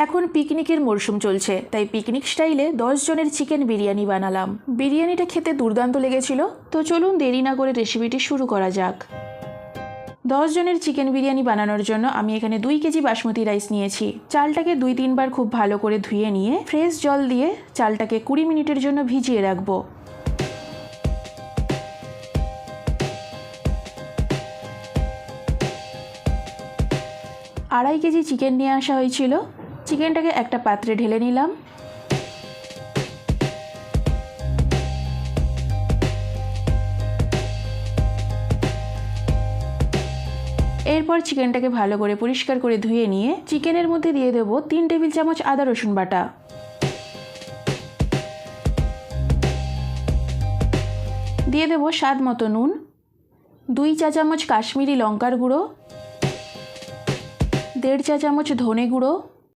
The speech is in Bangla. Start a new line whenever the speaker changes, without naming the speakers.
এখন পিকনিকের মরশুম চলছে, তাই পিকনিক স্টাইলে 10 জনের চিকেন বিরিয়ানি বানালাম। বিরিয়ানিটা খেতে দুর্দান্ত লেগেছিল। তো চলুন দেরি না করে রেসিপিটি শুরু করা যাক। 10 জনের চিকেন বিরিয়ানি বানানোর জন্য আমি এখানে 2 কেজি বাসমতি রাইস নিয়েছি। চালটাকে 2-3 বার খুব ভালো করে ধুয়ে নিয়ে ফ্রেশ জল দিয়ে চালটাকে 20 মিনিটের জন্য ভিজিয়ে রাখবো। আড়াই কেজি চিকেন নিয়ে আসা হয়েছিল। চিকেনটাকে একটা পাত্রে ঢেলে নিলাম। এরপর চিকেনটাকে ভালো করে পরিষ্কার করে ধুয়ে নিয়ে চিকেনের মধ্যে দিয়ে দেব 3 টেবিল চামচ আদা রসুন বাটা, দিয়ে দেব স্বাদ মতো নুন, 2 চা চামচ কাশ্মীরি লঙ্কার গুঁড়ো, 1.5 চা চামচ ধনে গুঁড়ো,